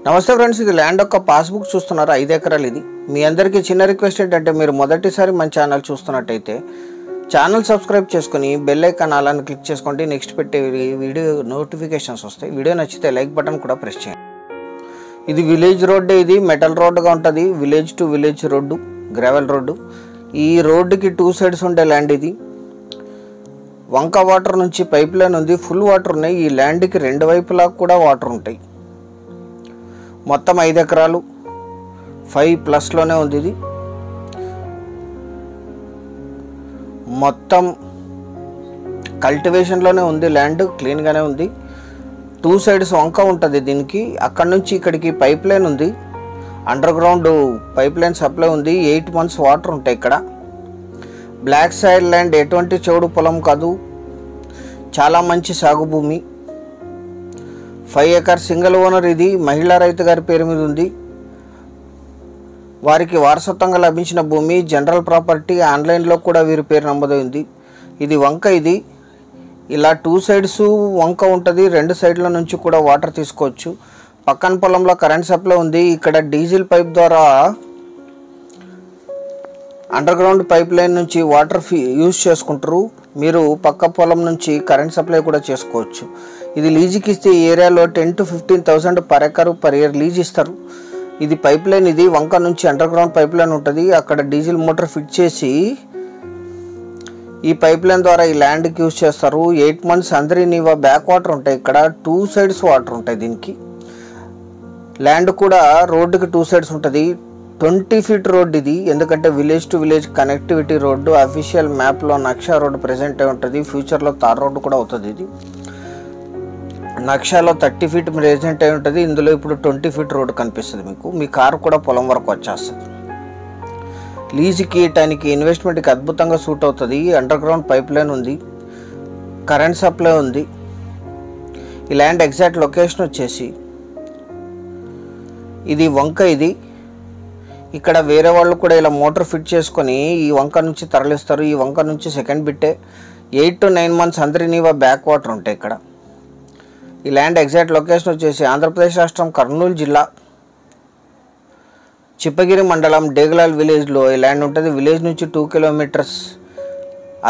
నమస్తే ఫ్రెండ్స్, ఇది ల్యాండ్ యొక్క పాస్బుక్ చూస్తున్నారు. 5 ఎకరాలు. ఇది మీ అందరికీ చిన్న రిక్వెస్ట్ ఏంటంటే మీరు మొదటిసారి మన ఛానల్ చూస్తున్నట్టయితే ఛానల్ సబ్స్క్రైబ్ చేసుకుని బెల్ ఐకాన్ అలాని క్లిక్ చేసుకోండి. నెక్స్ట్ పెట్టే వీడియో నోటిఫికేషన్స్ వస్తాయి. వీడియో నచ్చితే లైక్ బటన్ కూడా ప్రెస్ చేయండి. ఇది విలేజ్ రోడ్డే. ఇది మెటల్ రోడ్డుగా ఉంటుంది. Village to village road, gravel road. ఈ రోడ్డుకి 2 సైడ్స్ ఉండే ల్యాండ్ ఇది. వంక వాటర్ నుంచి పైప్ లైన్ ఉంది. ఫుల్ వాటర్ ఉన్నాయి. ఈ ల్యాండ్కి 2 వైపులా కూడా వాటర్ ఉంటాయి. మొత్తం 5 ఎకరాలు, 5+లోనే ఉంది. ఇది మొత్తం కల్టివేషన్లోనే ఉంది. ల్యాండ్ క్లీన్గానే ఉంది. 2 సైడ్స్ వంక ఉంటుంది దీనికి. అక్కడ నుంచి ఇక్కడికి పైప్ లైన్ ఉంది. Under ground pipe line supply ఉంది. 8 months వాటర్ ఉంటాయి ఇక్కడ. బ్లాక్ సైడ్ ల్యాండ్, ఎటువంటి చెవుడు పొలం కాదు. చాలా మంచి సాగు భూమి. 5 ఎకర్స్ సింగిల్ ఓనర్. ఇది మహిళా రైతు గారి పేరు మీద ఉంది. వారికి వారసత్వంగా లభించిన భూమి, జనరల్ ప్రాపర్టీ. ఆన్లైన్లో కూడా వీరి పేరు నమోదైంది. ఇది వంక. ఇది ఇలా 2 సైడ్స్ వంక ఉంటుంది. 2 సైడ్ల నుంచి కూడా వాటర్ తీసుకోవచ్చు. పక్కన పొలంలో కరెంట్ సప్లై ఉంది. ఇక్కడ డీజిల్ పైప్ ద్వారా అండర్ గ్రౌండ్ పైప్ లైన్ నుంచి వాటర్ యూజ్ చేసుకుంటారు. మీరు పక్క పొలం నుంచి కరెంట్ సప్లై కూడా చేసుకోవచ్చు. ఇది లీజుకి ఇస్తే ఈ ఏరియాలో 10,000 to 15,000 per acre per year lease ఇస్తారు. ఇది పైప్ లైన్. ఇది వంక నుంచి అండర్ గ్రౌండ్ పైప్ లైన్ ఉంటుంది. అక్కడ డీజిల్ మోటార్ ఫిట్ చేసి ఈ పైప్ లైన్ ద్వారా ఈ ల్యాండ్కి యూజ్ చేస్తారు. 8 months అందరి నీవా బ్యాక్ వాటర్ ఉంటాయి. ఇక్కడ 2 సైడ్స్ వాటర్ ఉంటాయి దీనికి. ల్యాండ్ కూడా రోడ్డుకి 2 సైడ్స్ ఉంటుంది. 20 feet రోడ్ ఇది. ఎందుకంటే village to village connectivity road. Official మ్యాప్లో నక్షా రోడ్డు ప్రెజెంట్ అయి ఉంటుంది. ఫ్యూచర్లో తార్ రోడ్డు కూడా అవుతుంది. ఇది నక్షాలో 30 feet ప్రెజెంట్ అయి ఉంటుంది. ఇందులో ఇప్పుడు 20 feet రోడ్డు కనిపిస్తుంది మీకు. మీ కారు కూడా పొలం వరకు వచ్చేస్తుంది. లీజుకి ఇయటానికి ఇన్వెస్ట్మెంట్కి అద్భుతంగా సూట్ అవుతుంది. అండర్ గ్రౌండ్ పైప్ లైన్ ఉంది. కరెంట్ సప్లై ఉంది. ఈ ల్యాండ్ ఎగ్జాక్ట్ లొకేషన్ వచ్చేసి ఇది వంక. ఇది ఇక్కడ వేరే వాళ్ళు కూడా ఇలా మోటార్ ఫిట్ చేసుకొని ఈ వంక నుంచి తరలిస్తారు. ఈ వంక నుంచి సెకండ్ బిట్టే 8 to 9 months అందరి నీవా బ్యాక్ వాటర్ ఉంటాయి ఇక్కడ. ఈ ల్యాండ్ ఎగ్జాక్ట్ లొకేషన్ వచ్చేసి ఆంధ్రప్రదేశ్ రాష్ట్రం కర్నూలు జిల్లా చిప్పగిరి మండలం డేగలాల్ విలేజ్లో ఈ ల్యాండ్ ఉంటుంది. విలేజ్ నుంచి 2 kilometers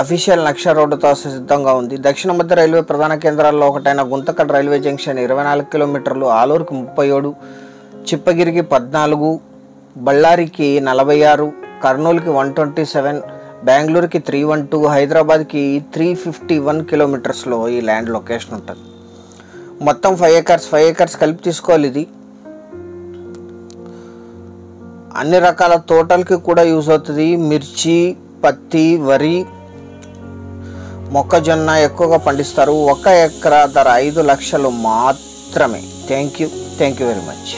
అఫీషియల్ నక్షా రోడ్డుతో సిద్ధంగా ఉంది. దక్షిణ మధ్య రైల్వే ప్రధాన కేంద్రాల్లో ఒకటైన గుంతకల్ రైల్వే జంక్షన్ 24 kilometers, ఆలూరుకి 37, చిప్పగిరికి 14, బళ్ళారికి 46, కర్నూలుకి 127, బెంగళూరుకి 312, హైదరాబాద్కి 351 kilometersలో ఈ ల్యాండ్ లొకేషన్ ఉంటుంది. మొత్తం 5 ఎకర్స్ కలిపి తీసుకోవాలి. ఇది అన్ని రకాల తోటలకి కూడా యూజ్ అవుతుంది. మిర్చి, పత్తి, వరి, మొక్కజొన్న ఎక్కువగా పండిస్తారు. 1 ఎకరా ధర 5 లక్షలు మాత్రమే. Thank you very much.